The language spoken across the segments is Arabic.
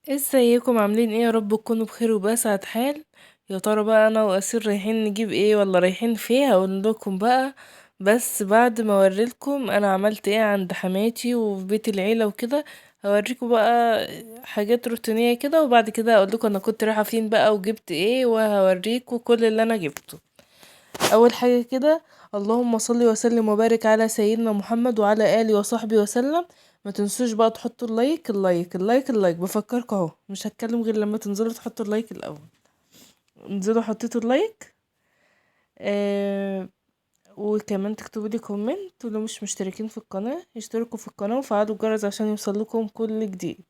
ازيكم عاملين ايه؟ يا رب تكونوا بخير وبأسعد حال. يا ترى بقى انا واسير رايحين نجيب ايه ولا رايحين فيه؟ هقول لكم بقى. بس بعد ما اوريلكم انا عملت ايه عند حماتي وفي بيت العيلة وكده. هوريكم بقى حاجات روتينية كده، وبعد كده هقول لكم انا كنت رايحة فين بقى وجبت ايه، وهوريكم كل اللي انا جبته. اول حاجه كده، اللهم صل وسلم وبارك على سيدنا محمد وعلى اله وصحبه وسلم. ما تنسوش بقى تحطوا اللايك اللايك اللايك اللايك، بفكركم اهو مش هتكلم غير لما تنزلوا تحطوا اللايك الاول. انزلوا حطيتوا اللايك. آه. وكمان تكتبوا لي كومنت، ولو مش مشتركين في القناه اشتركوا في القناه وفعلوا الجرس عشان يوصلكم كل جديد.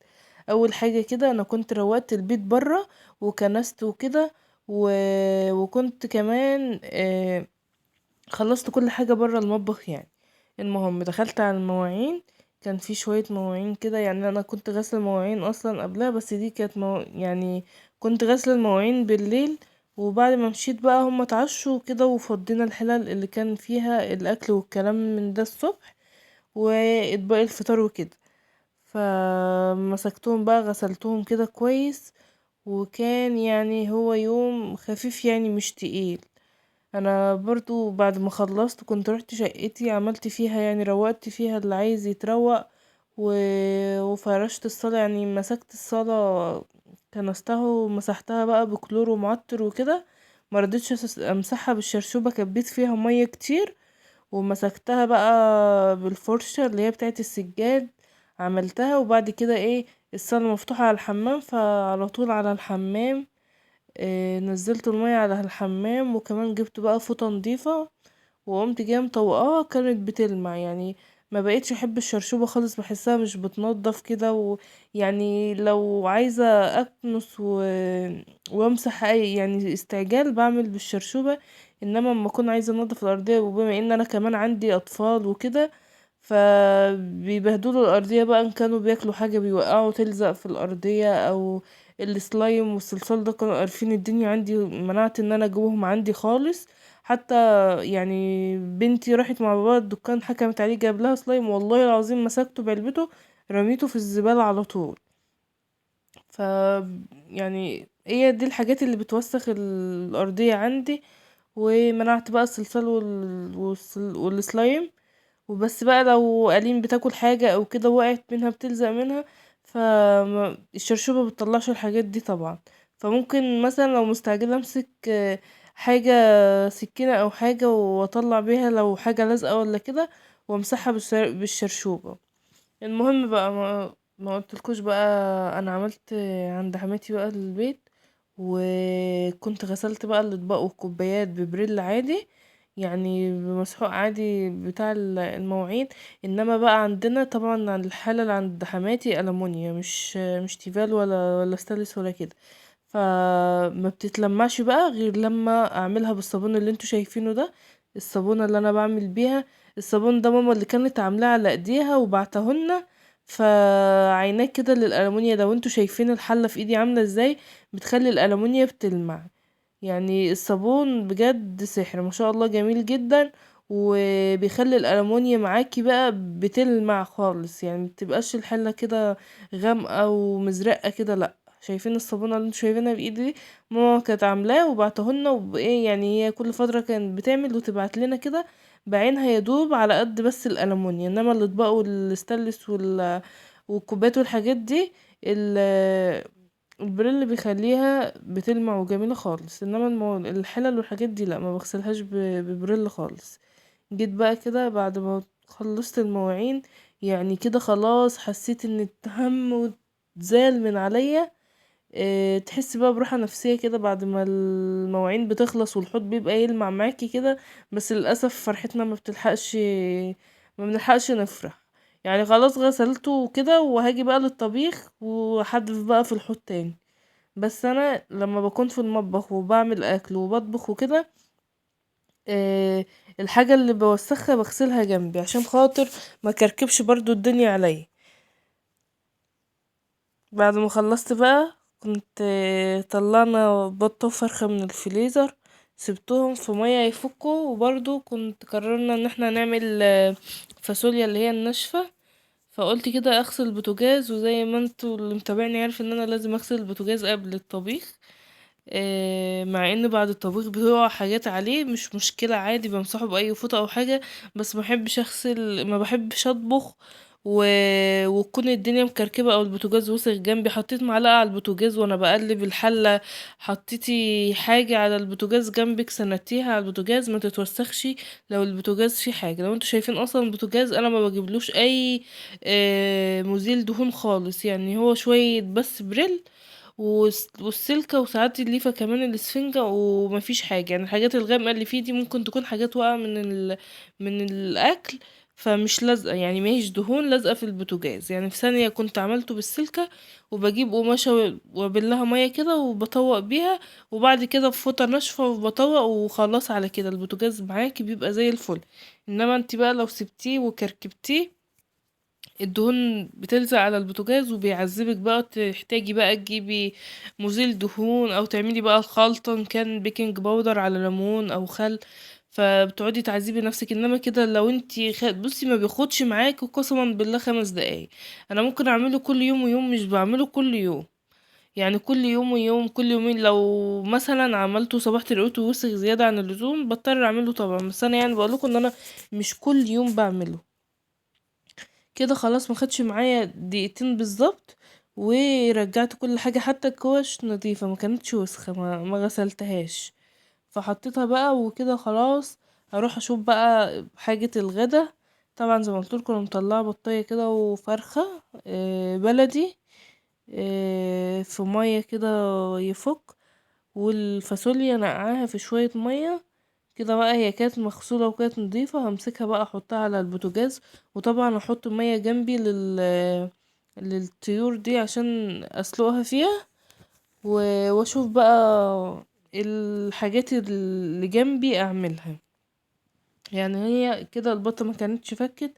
اول حاجه كده، انا كنت روقت البيت بره وكنست وكده و... وكنت كمان خلصت كل حاجة برا المطبخ يعني. المهم دخلت على المواعين. كان في شوية مواعين كده، يعني انا كنت غاسلة المواعين اصلا قبلها، بس دي كانت يعني كنت غاسلة المواعين بالليل. وبعد ما مشيت بقى هم اتعشوا كده وفضينا الحلل اللي كان فيها الاكل والكلام من ده الصبح، واطباق الفطار وكده. فمسكتهم بقى غسلتهم كده كويس. وكان يعني هو يوم خفيف يعني مش تقيل. انا برضو بعد ما خلصت كنت رحت شقتي عملت فيها يعني روقت فيها اللي عايز يتروق و... وفرشت الصالة، يعني مسكت الصالة كنستها ومسحتها بقى بكلور ومعطر وكده. مرضتش امسحها بالشرشوبة، كبيت فيها مية كتير. ومسكتها بقى بالفرشة اللي هي بتاعت السجاد. عملتها، وبعد كده ايه، الصالة مفتوحة على الحمام فعلى طول على الحمام. نزلت المية على الحمام، وكمان جبت بقى فوطة نضيفة. وقمت جايه مطوقاها كانت بتلمع يعني. ما بقيتش احب الشرشوبة خالص، بحسها مش بتنضف كده يعني لو عايزة اكنس وامسح اي يعني استعجال بعمل بالشرشوبة. انما لما اكون عايزة انضف الارضية، وبما ان انا كمان عندي اطفال وكده، فبيبهدلوا الارضية بقى، ان كانوا بياكلوا حاجة بيوقعوا تلزق في الارضية، او السلايم والصلصال ده كانوا قارفين الدنيا عندي. منعت ان انا اجيبهم عندي خالص. حتى يعني بنتي راحت مع بابا الدكان حكمت عليه جاب لها سلايم، والله العظيم مسكته بعلبته رميته في الزبالة على طول. ف يعني هي دي الحاجات اللي بتوسخ الأرضية عندي. ومنعت بقى الصلصال والسلايم. وبس بقى لو قليل بتاكل حاجة او كده وقعت منها بتلزق منها، فالشرشوبة بتطلعش الحاجات دي طبعا. فممكن مثلا لو مستعجلة امسك حاجة، سكينة او حاجة، واطلع بيها لو حاجة لازقة ولا كده، وامسحها بالشرشوبة. المهم بقى ما قلتلكوش بقى. انا عملت عند حماتي بقى البيت، وكنت غسلت بقى الاطباق والكوبايات ببريل عادي، يعني بمسحوق عادي بتاع المواعين. انما بقى عندنا طبعا عند الحالة اللي عند حماتي ألمونيا، مش تيفال ولا ستانلس ولا كده. فما بتتلمعش بقى غير لما اعملها بالصابون اللي انتوا شايفينه ده. الصابونة اللي انا بعمل بيها، الصابون ده ماما اللي كانت عاملاه على ايديها وبعتهولنا. فعيناه كده للألمونيا ده، وانتوا شايفين الحلة في ايدي عاملة ازاي، بتخلي الألمونيا بتلمع. يعني الصابون بجد سحر ما شاء الله، جميل جدا. وبيخلي الألمونيا معاكي بقى بتلمع خالص، يعني متبقاش الحلة كده غامقة ومزرقة كده، لا. شايفين الصابونة اللي انتوا شايفينها بإيدي دي؟ ماما كانت عاملاه وبعتهولنا، وبايه يعني هي كل فترة كانت بتعمل وتبعت لنا كده بعينها، يدوب على قد بس الألمونيا. انما الاطباق والستانلس والكوبات والحاجات دي، البريل بيخليها بتلمع وجميلة خالص. انما الحلل والحاجات دي لا، ما بغسلهاش ببريل خالص. جيت بقى كده بعد ما خلصت المواعين، يعني كده خلاص حسيت ان الهم واتزال من عليا. تحس بقى براحة نفسية كده بعد ما المواعين بتخلص والحوض بيبقى يلمع معاكي كده. بس للأسف فرحتنا ما بنلحقش نفرح. يعني خلاص غسلته وكده، وهاجي بقى للطبيخ وحدف بقى في الحوض تاني. بس انا لما بكون في المطبخ وبعمل اكل وبطبخ وكده، آه الحاجة اللي بوسخها بغسلها جنبي عشان خاطر ما كركبش برضو الدنيا عليا. بعد ما خلصت بقى كنت طلعنا بطة وفرخة من الفريزر، سبتهم في مية يفكوا. وبرضو كنت قررنا ان احنا نعمل فاصوليا اللي هي الناشفة. فقلت كده اغسل البوتاجاز، وزي ما انتوا اللي متابعني عارف ان انا لازم اغسل البوتاجاز قبل الطبيخ. مع ان بعد الطبيخ بتقع حاجات عليه مش مشكلة، عادي بمسحه بأي فوطة او حاجة. بس ما بحبش اغسل، ما بحبش اطبخ و... وتكون الدنيا مكركبة او البوتاجاز وسخ جنبي. حطيت معلقة على البوتاجاز وانا بقلب الحلة، حطيتي حاجة على البوتاجاز جنبك سندتيها على البوتاجاز ما تتوسخش. لو البوتاجاز فيه حاجة، لو انتوا شايفين اصلا البوتاجاز انا ما بجيبلوش اي مزيل دهون خالص، يعني هو شوية بس بريل والسلكة، وساعات الليفة كمان الاسفنجة، ومفيش حاجة. يعني الحاجات الغامقة اللي فيه دي ممكن تكون حاجات واقعة من الأكل، فمش لازقة، يعني ماهيش دهون لازقة في البوتاجاز. يعني في ثانية كنت عملته بالسلكة، وبجيب قماشة وابلها مية كده وبطوق بيها، وبعد كده بفوطة ناشفة وبطوق، وخلاص على كده البوتاجاز معاكي بيبقى زي الفل. انما انت بقى لو سبتيه وكركبتيه الدهون بتلزق على البوتاجاز وبيعذبك بقى، تحتاجي بقى تجيبي مزيل دهون او تعملي بقى الخلطة ان كان بيكنج باودر على ليمون او خل، فبتقعدي تعذبي نفسك. انما كده لو انتي بصي ما بياخدش معاك قسما بالله 5 دقايق. انا ممكن اعمله كل يوم ويوم، مش بعمله كل يوم، يعني كل يوم ويوم، كل يومين. لو مثلا عملته صباحة لقيته وسخ زيادة عن اللزوم بضطر اعمله طبعا، بس انا يعني بقولكم ان انا مش كل يوم بعمله. كده خلاص ما خدش معايا دقيقتين بالظبط، ورجعت كل حاجة حتى الكوش نظيفة، ما كانتش وسخة، ما غسلتهاش. فحطيتها بقى وكده خلاص. هروح اشوف بقى حاجة الغدا. طبعا زي ما قلت لكم انا مطلعه بطايه كده وفرخة بلدي في مية كده يفك، والفاصوليا نقعاها في شوية مية كده بقى. هي كانت مغسولة وكانت نضيفة، همسكها بقى احطها على البوتاجاز. وطبعا احط مية جنبي للطيور دي عشان اسلقها فيها، واشوف بقى الحاجات اللي جنبي اعملها. يعني هي كده البطة ما كانتش فكت،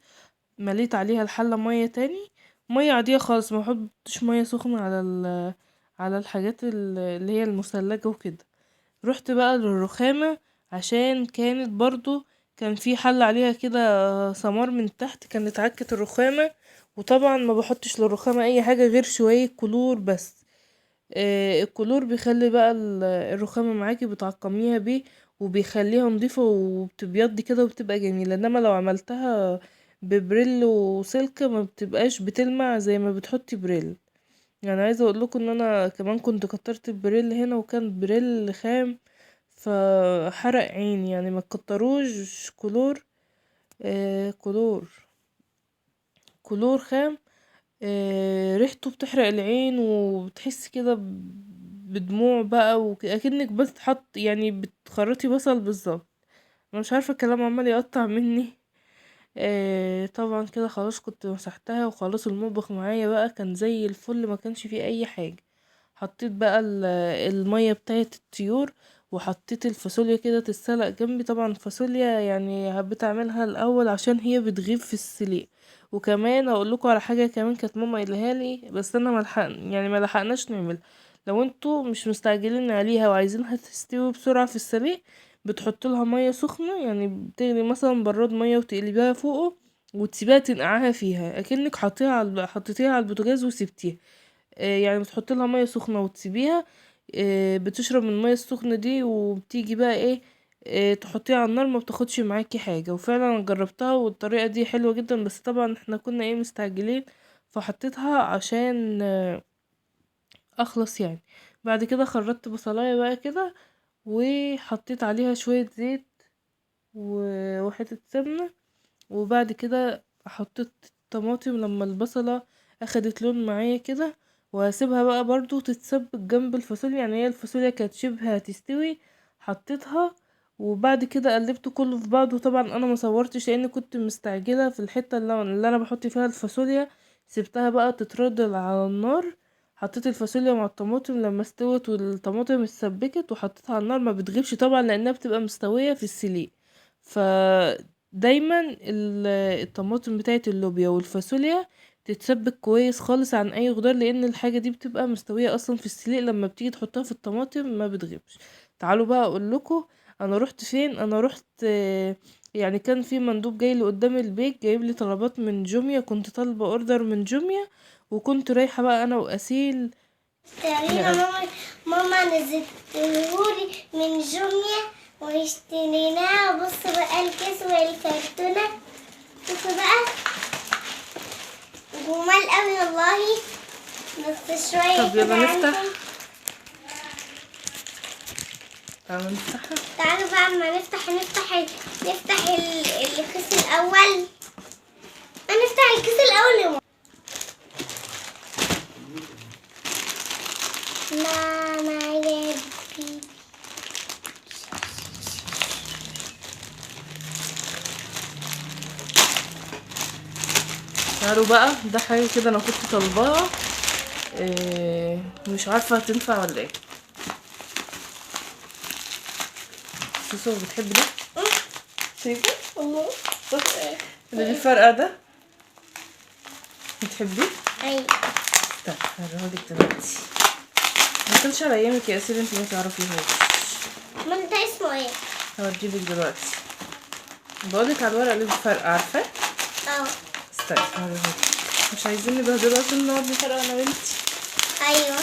مليت عليها الحلة مية تاني، مية عادية خالص، ما احطش مية سخنة على الحاجات اللي هي المثلجة وكده. رحت بقى للرخامة عشان كانت برضو كان في حل عليها كده سمار من تحت، كانت عكة الرخامة. وطبعا ما بحطش للرخامة اي حاجة غير شوية كلور بس. الكلور بيخلي بقى الرخامة معاكي بتعقميها بيه، وبيخليها نظيفة وبتبيض كده وبتبقى جميلة. انما لو عملتها ببريل وسلكة ما بتبقاش بتلمع زي ما بتحطي بريل. يعني عايزة اقول لكم ان انا كمان كنت كترت البريل هنا، وكان بريل خام فحرق عيني. يعني ما تكتروش كلور، كلور خام. ريحته بتحرق العين، وبتحس كده بدموع بقى، وأكنك بس تحط يعني بتخرطي بصل بالظبط. انا مش عارفة الكلام عمال يقطع مني. طبعا كده خلاص كنت مسحتها، وخلاص المطبخ معايا بقى كان زي الفل، ما كانش فيه اي حاجة. حطيت بقى المية بتاعت الطيور، وحطيت الفاصوليا كده تتسلق جنبي. طبعا الفاصوليا يعني حبيت اعملها الاول عشان هي بتغيب في السليق. وكمان اقول لكم على حاجه كمان كانت ماما قايلها لي، بس انا يعني ما لحقناش نعملها. لو انتوا مش مستعجلين عليها وعايزينها تستوي بسرعه في السليق، بتحط لها ميه سخنه، يعني بتغلي مثلا براد ميه وتقلبيها فوقه، وتسيبيها تنقعها فيها اكنك حطيتيها على البوتاجاز وسبتيها. يعني بتحط لها ميه سخنه وتسيبيها بتشرب من الميه السخنه دي، وبتيجي بقى ايه تحطيها على النار، ما بتاخدش معاكي حاجه. وفعلا أنا جربتها والطريقه دي حلوه جدا، بس طبعا احنا كنا ايه مستعجلين، فحطيتها عشان اخلص يعني. بعد كده خرجت بصلايه بقى كده، وحطيت عليها شويه زيت وحته سمنه. وبعد كده حطيت طماطم لما البصلة اخدت لون معايا كده، وهسيبها بقى برضو تتسبك جنب الفاصوليا. يعني هي الفاصوليا كانت شبه هتستوي، حطيتها وبعد كده قلبته كله في بعضه. طبعا انا ما صورتش لاني كنت مستعجله في الحته اللي انا بحط فيها الفاصوليا. سبتها بقى تتردل على النار، حطيت الفاصوليا مع الطماطم لما استوت والطماطم اتسبكت، وحطيتها على النار. ما بتغيبش طبعا لانها بتبقى مستويه في السليق. ف دايما الطماطم بتاعت اللوبيا والفاصوليا تتسبك كويس خالص عن اي خضار، لان الحاجه دي بتبقى مستويه اصلا في السليق، لما بتيجي تحطها في الطماطم ما بتغيبش. تعالوا بقى اقول لكم انا رحت فين؟ انا رحت يعني كان في مندوب جاي لي قدام البيت جايب لي طلبات من جوميا، كنت طالبه اوردر من جوميا، وكنت رايحه بقى انا واسيل تقريبا ماما نزلتهولي من جوميا واشتريناه. بص بقى الكيس والكرتونة، بص بقى جمال قوي والله. بس شوية طب يلا كده نفتح. عندكم. تعالوا نفتحها. تعالوا بقى اما نفتح الكيس الأول. هنفتح الكيس الأول يا ماما يا بيبي. تعالوا بقى، ده حاجه كده انا كنت طالباها، مش عارفه هتنفع ولا ايه. سوسو بتحب ده؟ شايفه الله اللي الفرقه ده بتحبيه؟ ايوه. طب هوريهولك دلوقتي. ما كانش على ايامك يا اسير، انت ما تعرفيهوش. ما انت اسمه ايه؟ هوريلك دلوقتي. بقولك على الورق اللي بالفرقه، عارفاه؟ اه. استني هوريهولك. مش عايزين نبهدله عشان نقعد نفرق انا وانتي. ايوه.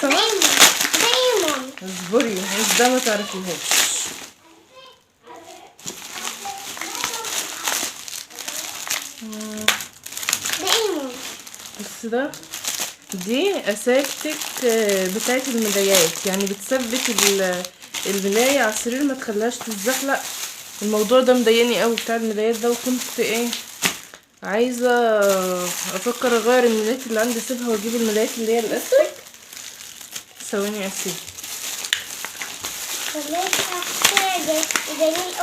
سوا. دايما اصبري، مش ده ما تعرفيهوش. دايما. بس ده، دي اساكتك بتاعت الملايات، يعني بتثبت الملاية على السرير ما تخليهاش تتزحلق. الموضوع ده مضايقني قوي بتاع الملايات ده، وكنت عايزه افكر اغير الملايات اللي عندي، اسيبها واجيب الملايات اللي هي الاستك. ثواني اسيب.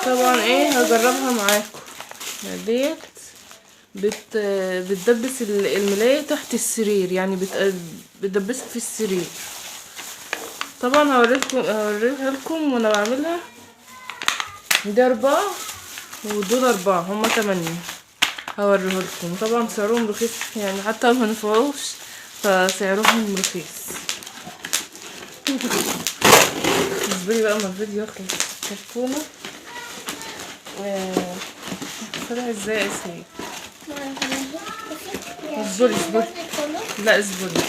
طبعا هجربها معاكم. ديت بتدبس الملاية تحت السرير، يعني بتدبسها في السرير. طبعا هوريها لكم وانا بعملها. دي 4 ودول 4، هما 8. هوريه لكم. طبعا سعرهم رخيص، يعني حتى ما نفعوش فسعرهم رخيص. اصبري بقى ما الفيديو يخلص. كرتونة فتح ازاي يا اسمي؟ اصبري. لا اصبري.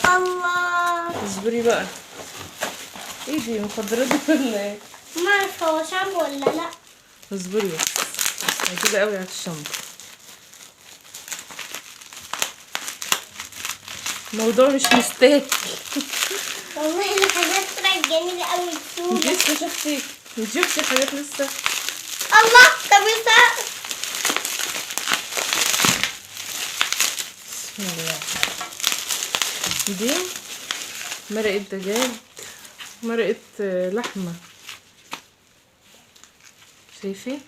الله. اصبري بقى. ايه دي مخدرات ولا ايه؟ ما اعرف هو شامبو ولا لا. اصبري بس كده قوي على الشامبو. الموضوع مش مستاهل. والله الحاجات طلعت جميلة قوي. انت لسه شفتي حاجات لسه. الله. طب بسم الله. دي مرقة دجاج، مرقة لحمة. شايفين؟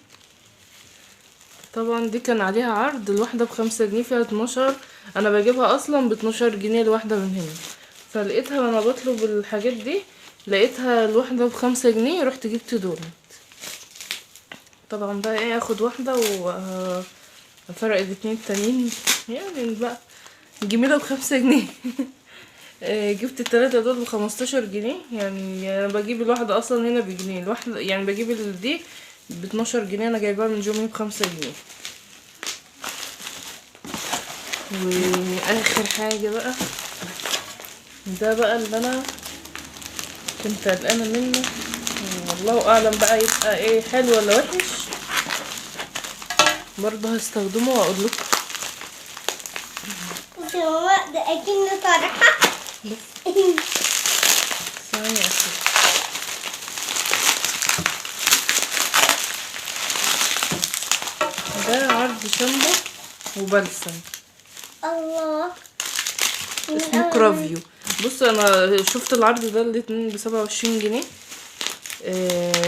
طبعا دي كان عليها عرض، الواحدة ب5 جنيه، فيها 12. انا بجيبها اصلا ب12 جنيه الواحدة من هنا، فلقيتها وانا بطلب الحاجات دي لقيتها الواحدة ب5 جنيه، رحت جبت دول. طبعا بقى اخد واحدة وافرق الاتنين التانيين، يعني بقى جميلة ب5 جنيه. جبت التلاتة دول ب15 جنيه، يعني انا بجيب الواحدة اصلا هنا بجنيه الواحدة، يعني بجيب دي ب12 جنيه، انا جايباها من جومي ب5 جنيه. واخر حاجة بقى، ده بقى اللي انا كنت قلقانة منه، والله اعلم بقى يبقى حلو ولا وحش، برضه هستخدمه واقول لكم. بصي يا ماما، ده اكنه طرحة. ثواني اسيب. ده عرض شامبو وبلسم. الله. اسمه كرافيو. بصوا انا شفت العرض ده الاتنين ب27 جنيه.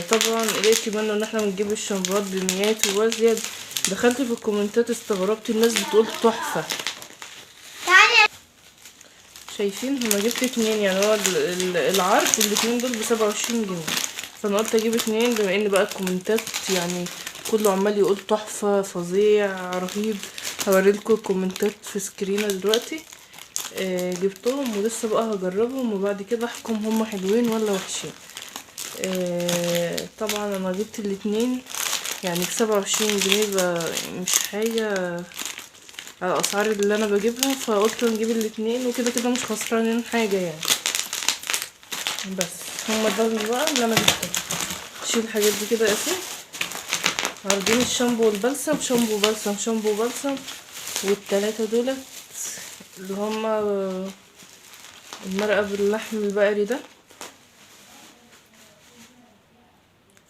طبعا لقيت منه ان احنا بنجيب الشامبوات بميات وازيد. دخلت في الكومنتات استغربت، الناس بتقول تحفة. تعالي. شايفين؟ انا جبت 2، يعني هو العرض الاتنين دول ب27 جنيه، فانا قلت اجيب 2 بما ان بقى الكومنتات يعني كله عمال يقول تحفة فظيع رهيب. هوريلكوا الكومنتات في سكرينة دلوقتي. جبتهم ولسه بقى هجربهم وبعد كده احكم هما حلوين ولا وحشين. طبعا انا جبت الاتنين يعني ب27 جنيه، مش حاجة على الاسعار اللي انا بجيبها، فقلت نجيب الاتنين وكده كده مش خسرانين حاجة يعني. بس هما ده بقى اللي انا جبتهم. شيل الحاجات دي كده يا اسف. عارضين الشامبو والبلسم، شامبو بلسم شامبو بلسم، والتلاتة دولت اللي هما المرقة باللحم البقري ده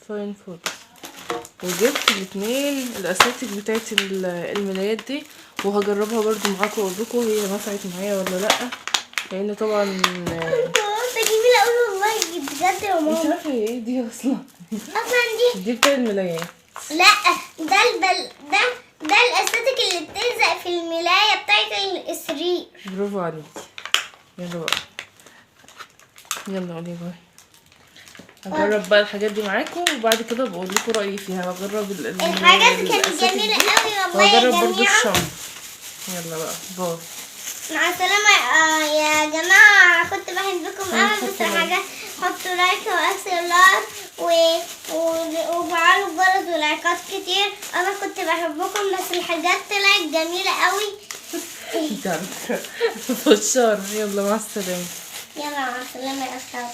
فاين فود. وجبت الاتنين الاساتك بتاعت الملايات دي، وهجربها برضو معاكم واقولكوا هي نفعت معايا ولا لا، لان طبعا ده جميلة اوي والله بجد يا انت ماما. عارفه هي ايه دي اصلا؟ اصلا دي بتاع الملايات. لا، ده الاستاتيك اللي بتلزق في الملاية بتاعت السرير. برافو عليكي. يلا بقى، يلا قولي باي. هجرب بقى الحاجات دي معاكم وبعد كده بقول لكم رايي فيها. هجرب الحاجات كانت الأساتك جميلة دي، قوي والله وهجرب يا برضو جماعة. الشامبو. يلا بقى باي. مع السلامة يا جماعة، كنت بحبكم قوي. بس حاجة حطوا لايك واكسلات وفعلوا الجرس ولايكات كتير. انا كنت بحبكم بس الحاجات طلعت جميلة قوي. انت عارفه بشار. يلا مع السلامه. يلا مع السلامة يا أصحاب.